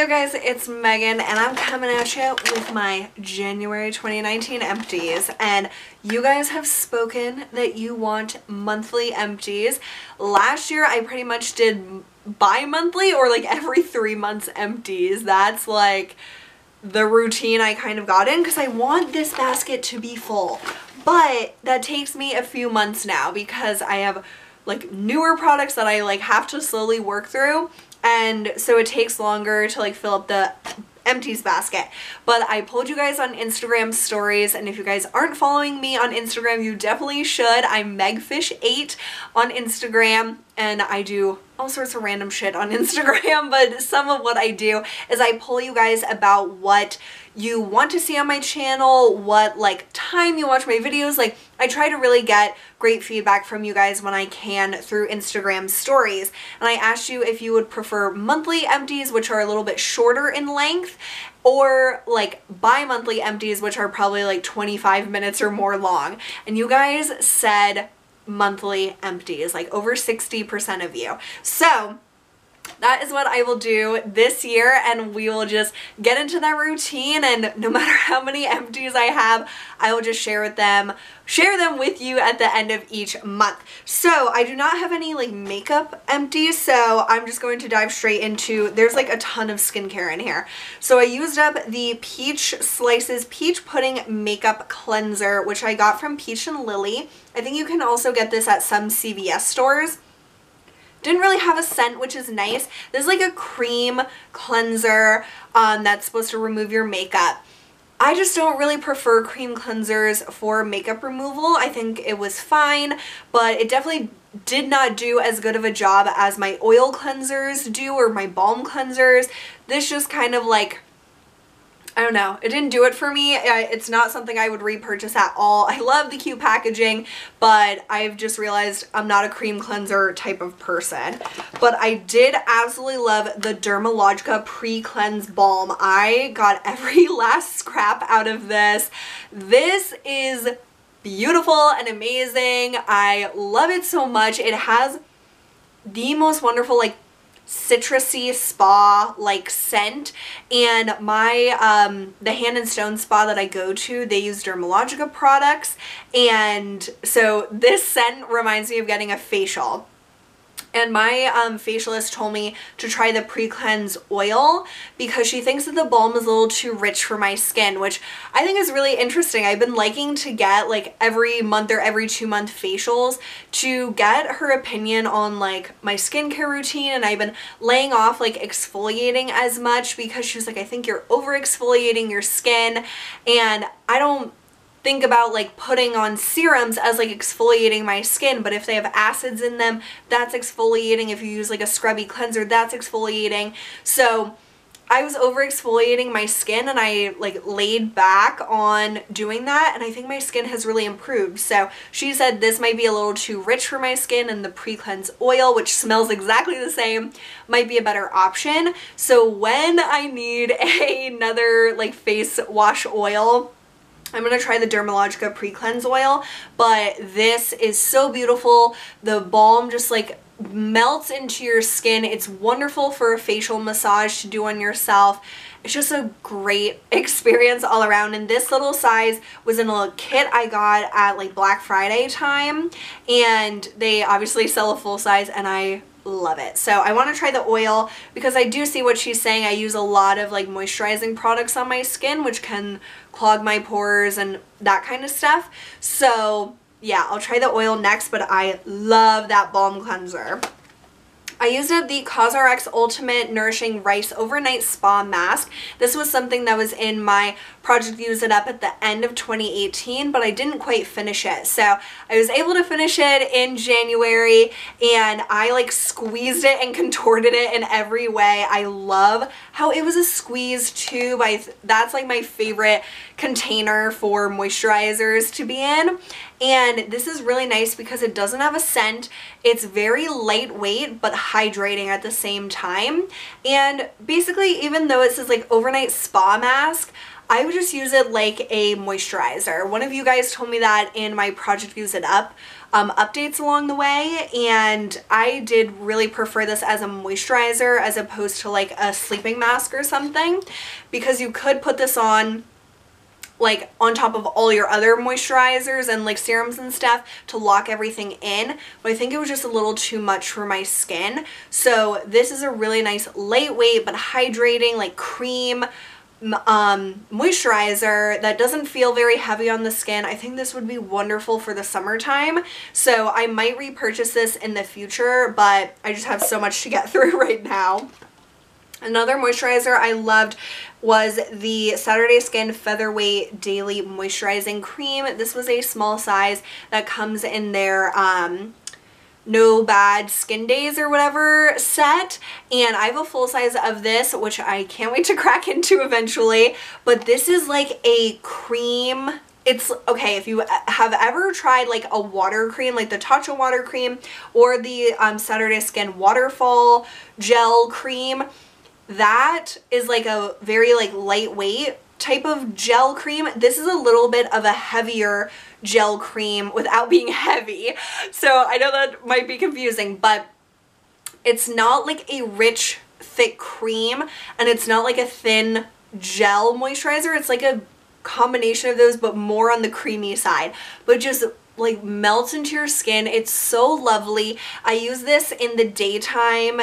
Hey guys, it's Megan and I'm coming at you with my January 2019 empties, and you guys have spoken that you want monthly empties. Last year I pretty much did bi-monthly or like every 3 months empties. That's like the routine I kind of got in because I want this basket to be full, but that takes me a few months now because I have like newer products that I like have to slowly work through. And so it takes longer to like fill up the empties basket. But I pulled you guys on Instagram stories, and if you guys aren't following me on Instagram, you definitely should. I'm megfish8 on Instagram, and I do all sorts of random shit on Instagram, but some of what I do is I pull you guys about what you want to see on my channel, what like time you watch my videos. Like I try to really get great feedback from you guys when I can through Instagram stories. And I asked you if you would prefer monthly empties, which are a little bit shorter in length, or like bi-monthly empties, which are probably like 25 minutes or more long. And you guys said monthly empties, like over 60% of you. So that is what I will do this year, and we will just get into that routine, and no matter how many empties I have, I will just share them with you at the end of each month. So I do not have any like makeup empties, so I'm just going to dive straight into, there's like a ton of skincare in here. So I used up the Peach Slices Peach Pudding Makeup Cleanser, which I got from Peach and Lily. I think you can also get this at some CVS stores. Didn't really have a scent, which is nice. This is like a cream cleanser that's supposed to remove your makeup. I just don't really prefer cream cleansers for makeup removal. I think it was fine, but it definitely did not do as good of a job as my oil cleansers do or my balm cleansers. This just kind of like, I don't know, it didn't do it for me. It's not something I would repurchase at all. I love the cute packaging, but I've just realized I'm not a cream cleanser type of person. But I did absolutely love the Dermalogica Pre-Cleanse Balm. I got every last scrap out of this. This is beautiful and amazing. I love it so much. It has the most wonderful like citrusy spa like scent, and my the Hand and Stone spa that I go to, they use Dermalogica products, and so this scent reminds me of getting a facial. And my facialist told me to try the pre-cleanse oil because she thinks that the balm is a little too rich for my skin, which I think is really interesting. I've been liking to get like every month or every 2 month facials to get her opinion on like my skincare routine, and I've been laying off like exfoliating as much because she was like, I think you're over exfoliating your skin, and I don't think about like putting on serums as like exfoliating my skin, but if they have acids in them, that's exfoliating. If you use like a scrubby cleanser, that's exfoliating. So I was over exfoliating my skin, and I like laid back on doing that, and I think my skin has really improved. So she said this might be a little too rich for my skin, and the pre-cleanse oil, which smells exactly the same, might be a better option. So when I need another like face wash oil, I'm going to try the Dermalogica Pre-Cleanse Oil, but this is so beautiful. The balm just like melts into your skin. It's wonderful for a facial massage to do on yourself. It's just a great experience all around, and this little size was in a little kit I got at like Black Friday time, and they obviously sell a full size, and I love it. So I want to try the oil because I do see what she's saying. I use a lot of like moisturizing products on my skin, which can clog my pores and that kind of stuff. So yeah, I'll try the oil next, but I love that balm cleanser. I used up the CosRx Ultimate Nourishing Rice Overnight Spa Mask. This was something that was in my Project Use It Up at the end of 2018, but I didn't quite finish it. So I was able to finish it in January, and I like squeezed it and contorted it in every way. I love how it was a squeeze tube. That's like my favorite container for moisturizers to be in. And this is really nice because it doesn't have a scent. It's very lightweight but hydrating at the same time. And basically, even though it says like overnight spa mask, I would just use it like a moisturizer. One of you guys told me that in my Project Use It Up updates along the way, and I did really prefer this as a moisturizer as opposed to like a sleeping mask or something, because you could put this on like on top of all your other moisturizers and like serums and stuff to lock everything in, but I think it was just a little too much for my skin. So this is a really nice lightweight but hydrating like cream moisturizer that doesn't feel very heavy on the skin. I think this would be wonderful for the summertime, so I might repurchase this in the future, but I just have so much to get through right now. Another moisturizer I loved was the Saturday Skin Featherweight Daily Moisturizing Cream. This was a small size that comes in their No Bad Skin Days or whatever set, and I have a full size of this, which I can't wait to crack into eventually. But this is like a cream. It's okay if you have ever tried like a water cream, like the Tatcha water cream or the Saturday Skin Waterfall Gel Cream. That is like a very like lightweight type of gel cream. This is a little bit of a heavier gel cream without being heavy. So I know that might be confusing, but it's not like a rich, thick cream, and it's not like a thin gel moisturizer. It's like a combination of those, but more on the creamy side, but just like melts into your skin. It's so lovely. I use this in the daytime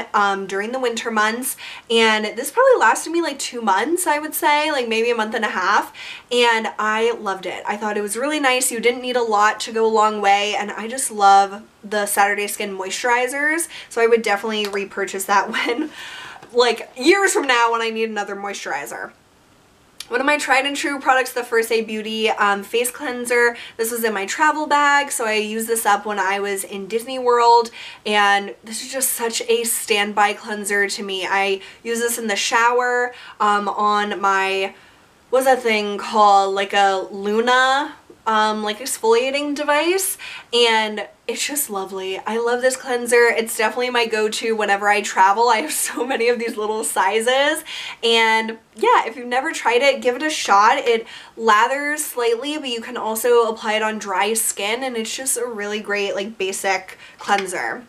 during the winter months, and this probably lasted me like 2 months, I would say, like maybe a month and a half, and I loved it. I thought it was really nice. You didn't need a lot to go a long way, and I just love the Saturday Skin moisturizers, so I would definitely repurchase that when like years from now when I need another moisturizer. One of my tried and true products, the First Aid Beauty face cleanser. This was in my travel bag, so I used this up when I was in Disney World, and this is just such a standby cleanser to me. I use this in the shower on my, what's that thing called, like a Luna like exfoliating device, and it's just lovely. I love this cleanser. It's definitely my go-to whenever I travel. I have so many of these little sizes, and yeah, if you've never tried it, give it a shot. It lathers slightly, but you can also apply it on dry skin, and it's just a really great like basic cleanser.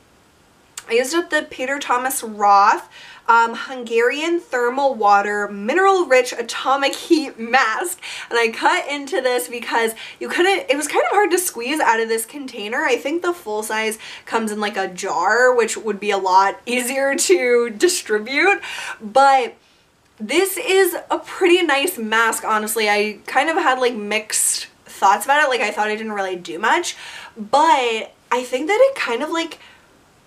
I used up the Peter Thomas Roth Hungarian Thermal Water Mineral Rich Atomic Heat Mask, and I cut into this because it was kind of hard to squeeze out of this container. I think the full size comes in like a jar, which would be a lot easier to distribute, but this is a pretty nice mask, honestly. I kind of had like mixed thoughts about it. Like I thought it didn't really do much, but I think that it kind of like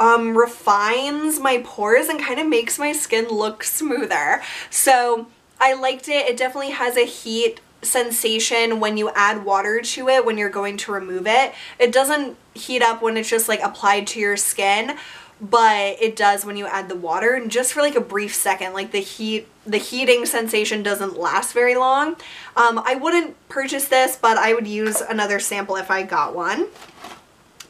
refines my pores and kind of makes my skin look smoother. So I liked it. It definitely has a heat sensation when you add water to it when you're going to remove it. It doesn't heat up when it's just like applied to your skin, but it does when you add the water, and just for like a brief second. Like the heating sensation doesn't last very long. I wouldn't purchase this, but I would use another sample if I got one.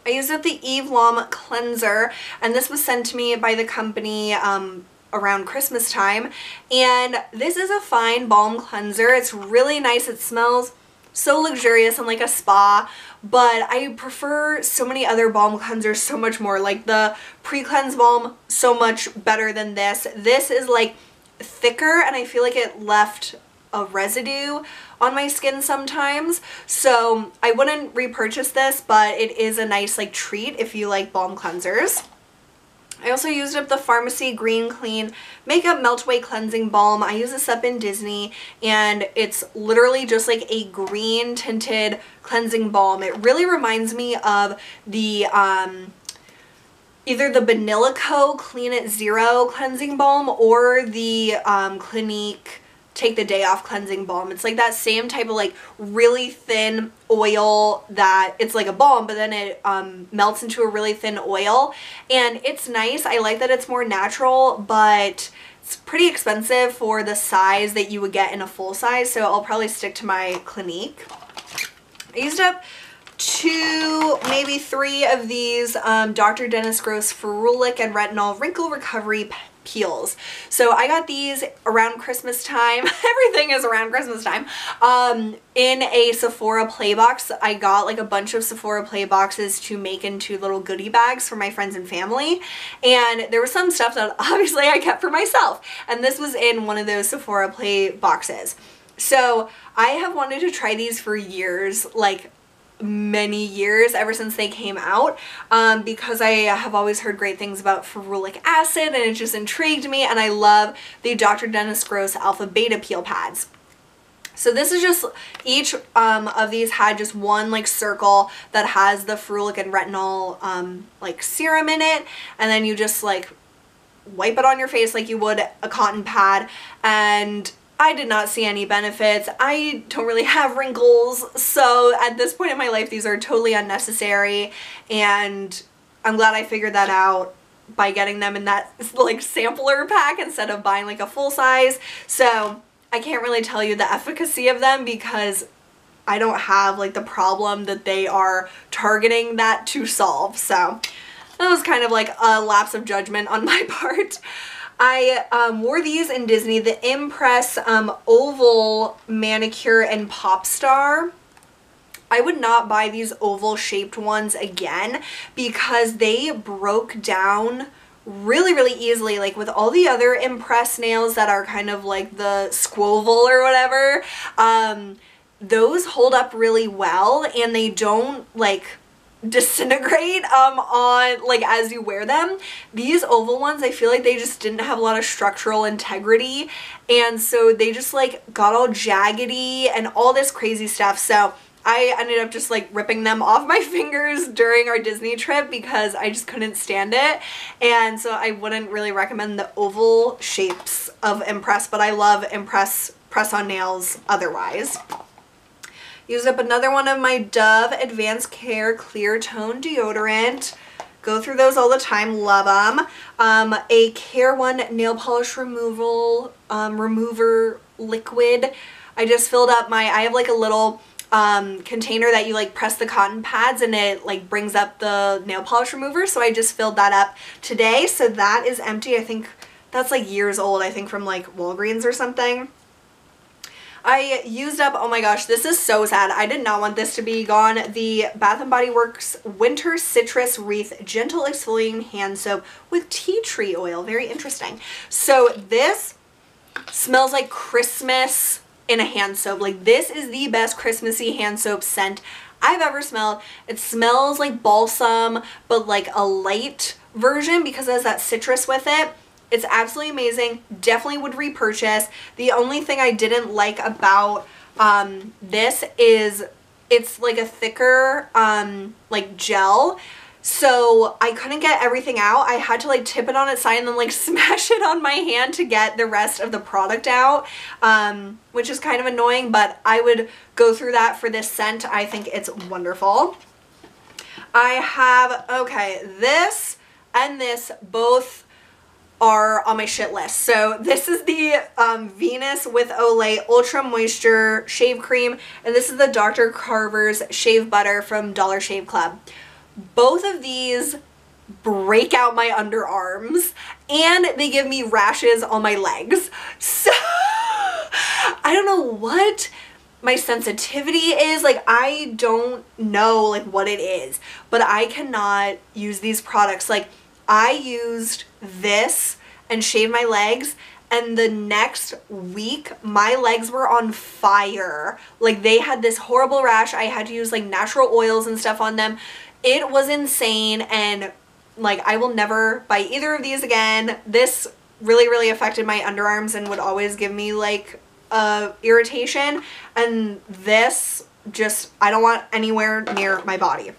I used up the Yves Balm cleanser, and this was sent to me by the company around Christmas time, and this is a fine balm cleanser. It's really nice. It smells so luxurious and like a spa, but I prefer so many other balm cleansers so much more. Like the pre-cleanse balm, so much better than this. This is like thicker, and I feel like it left a residue on my skin sometimes, so I wouldn't repurchase this, but it is a nice like treat if you like balm cleansers. I also used up the Pharmacy Green Clean Makeup Melt Away Cleansing Balm. I use this up in Disney, and it's literally just like a green tinted cleansing balm. It really reminds me of the either the Banilico Clean It Zero cleansing balm or the Clinique Take the Day Off cleansing balm. It's like that same type of like really thin oil that it's like a balm, but then it melts into a really thin oil, and it's nice. I like that it's more natural, but it's pretty expensive for the size that you would get in a full size, so I'll probably stick to my Clinique. I used up 2, maybe 3 of these Dr. Dennis Gross Ferulic and Retinol Wrinkle Recovery peels. So I got these around Christmas time. Everything is around Christmas time. In a Sephora play box. I got like a bunch of Sephora play boxes to make into little goodie bags for my friends and family. And there was some stuff that obviously I kept for myself. And this was in one of those Sephora play boxes. So I have wanted to try these for years, like many years, ever since they came out, because I have always heard great things about ferulic acid and it just intrigued me, and I love the Dr. Dennis Gross Alpha Beta Peel Pads. So this is just, each of these had just one like circle that has the ferulic and retinol like serum in it, and then you just like wipe it on your face like you would a cotton pad, and I did not see any benefits. I don't really have wrinkles, so at this point in my life these are totally unnecessary, and I'm glad I figured that out by getting them in that like sampler pack instead of buying like a full size. So I can't really tell you the efficacy of them because I don't have like the problem that they are targeting that to solve. So that was kind of like a lapse of judgment on my part. I wore these in Disney, the Empress Oval Manicure and Pop Star. I would not buy these oval shaped ones again because they broke down really easily. Like with all the other Empress nails that are kind of like the squoval or whatever, those hold up really well and they don't like disintegrate on like as you wear them. These oval ones, I feel like they just didn't have a lot of structural integrity, and so they just like got all jaggedy and all this crazy stuff. So I ended up just like ripping them off my fingers during our Disney trip because I just couldn't stand it, and so I wouldn't really recommend the oval shapes of Empress, but I love Empress press-on nails otherwise. Used up another one of my Dove Advanced Care Clear Tone Deodorant. Go through those all the time, love them. A Care One nail polish remover liquid. I just filled up I have like a little container that you like press the cotton pads and it like brings up the nail polish remover, so I just filled that up today. So that is empty. I think that's like years old, I think from like Walgreens or something. I used up, oh my gosh, this is so sad. I did not want this to be gone. The Bath & Body Works Winter Citrus Wreath Gentle Exfoliating Hand Soap with tea tree oil. Very interesting. So this smells like Christmas in a hand soap. Like this is the best Christmassy hand soap scent I've ever smelled. It smells like balsam, but like a light version because it has that citrus with it. It's absolutely amazing. Definitely would repurchase. The only thing I didn't like about this is it's like a thicker like gel. So I couldn't get everything out. I had to like tip it on its side and then like smash it on my hand to get the rest of the product out, which is kind of annoying, but I would go through that for this scent. I think it's wonderful. I have, okay, this and this both are on my shit list. So this is the Venus with Olay Ultra Moisture Shave Cream, and this is the Dr. Carver's Shave Butter from Dollar Shave Club. Both of these break out my underarms and they give me rashes on my legs. So I don't know what my sensitivity is. Like I don't know like what it is, but I cannot use these products. Like I used this and shaved my legs, and the next week my legs were on fire. Like they had this horrible rash. I had to use like natural oils and stuff on them. It was insane, and like I will never buy either of these again. This really affected my underarms and would always give me like irritation, and this just I don't want anywhere near my body.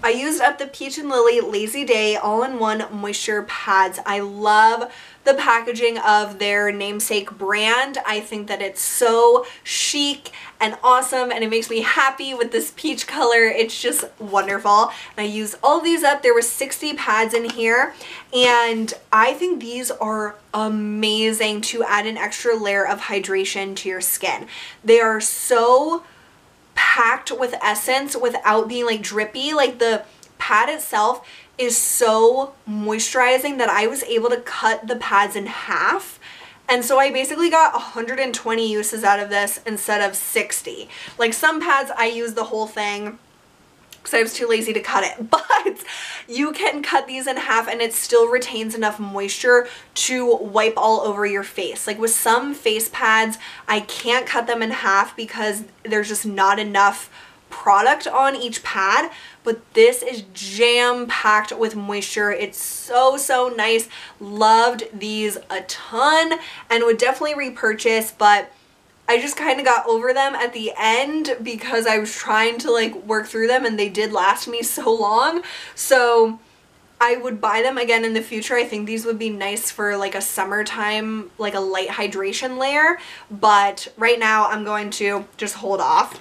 I used up the Peach and Lily Lazy Day all-in-one moisture pads. I love the packaging of their namesake brand. I think that it's so chic and awesome, and it makes me happy with this peach color. It's just wonderful. And I used all of these up. There were 60 pads in here, and I think these are amazing to add an extra layer of hydration to your skin. They are so packed with essence without being like drippy. Like the pad itself is so moisturizing that I was able to cut the pads in half. And so I basically got 120 uses out of this instead of 60. Like some pads I use the whole thing because I was too lazy to cut it, but you can cut these in half and it still retains enough moisture to wipe all over your face. Like with some face pads, I can't cut them in half because there's just not enough product on each pad, but this is jam-packed with moisture. It's so nice. Loved these a ton and would definitely repurchase, but I just kind of got over them at the end because I was trying to like work through them and they did last me so long. So I would buy them again in the future. I think these would be nice for like a summertime, like a light hydration layer, but right now I'm going to just hold off.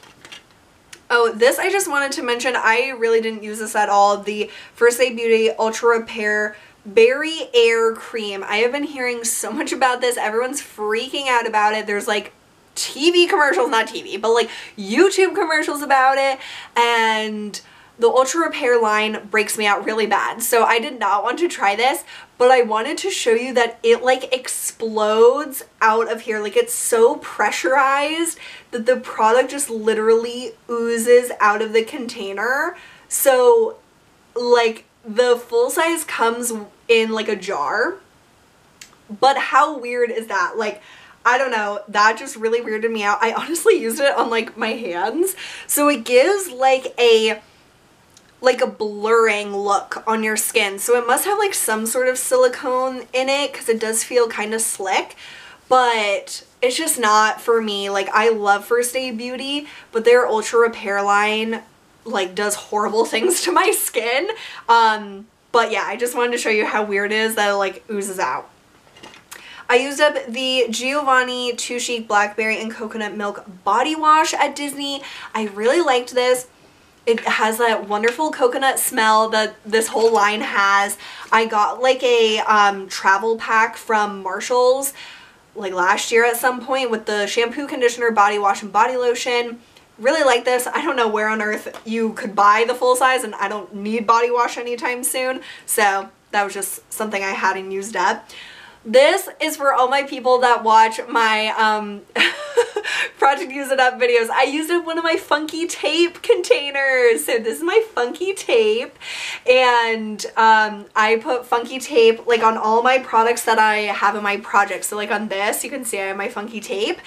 Oh, this I just wanted to mention, I really didn't use this at all. The First Aid Beauty Ultra Repair Berry Air Cream. I have been hearing so much about this. Everyone's freaking out about it. There's like TV commercials, not TV, but like YouTube commercials about it, and the Ultra Repair line breaks me out really bad. So I did not want to try this, but I wanted to show you that it like explodes out of here. Like it's so pressurized that the product just literally oozes out of the container. So like the full size comes in like a jar, but how weird is that? Like, I don't know, that just really weirded me out. I honestly used it on like my hands. So it gives like a blurring look on your skin. So it must have like some sort of silicone in it because it does feel kind of slick, but it's just not for me. Like I love First Aid Beauty, but their Ultra Repair line like does horrible things to my skin. But yeah, I just wanted to show you how weird it is that it like oozes out. I used up the Giovanni Too Chic Blackberry and Coconut Milk Body Wash at Disney. I really liked this. It has that wonderful coconut smell that this whole line has. I got like a travel pack from Marshall's like last year at some point with the shampoo, conditioner, body wash, and body lotion. Really like this. I don't know where on earth you could buy the full size, and I don't need body wash anytime soon. So that was just something I hadn't used up. This is for all my people that watch my Project Use It Up videos. I used up one of my funky tape containers. So this is my funky tape, and I put funky tape like on all my products that I have in my project. So like on this, you can see I have my funky tape,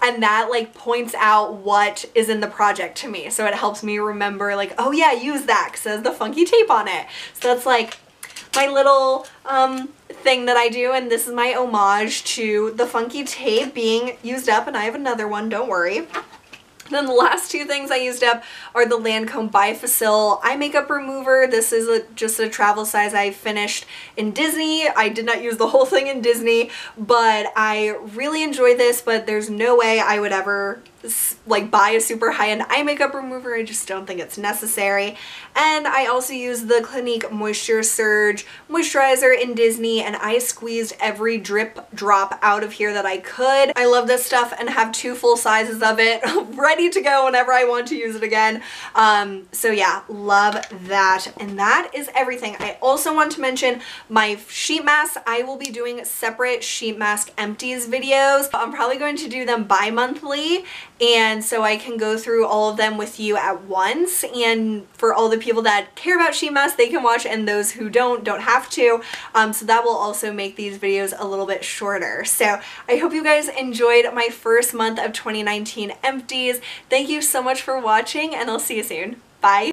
and that like points out what is in the project to me. So it helps me remember like, oh yeah, use that because it has the funky tape on it. So that's like my little thing that I do, and this is my homage to the funky tape being used up, and I have another one, don't worry. Then the last two things I used up are the Lancome Bifacil Eye Makeup Remover. This is just a travel size I finished in Disney. I did not use the whole thing in Disney, but I really enjoy this, but there's no way I would ever like buy a super high-end eye makeup remover. I just don't think it's necessary. And I also used the Clinique Moisture Surge moisturizer in Disney, and I squeezed every drip drop out of here that I could. I love this stuff and have two full sizes of it ready to go whenever I want to use it again. So yeah, love that. And that is everything. I also want to mention my sheet masks. I will be doing separate sheet mask empties videos. I'm probably going to do them bi-monthly, and so I can go through all of them with you at once. And for all the people that care about sheet masks, they can watch, and those who don't have to. So that will also make these videos a little bit shorter. So I hope you guys enjoyed my first month of 2019 empties. Thank you so much for watching, and I'll see you soon. Bye!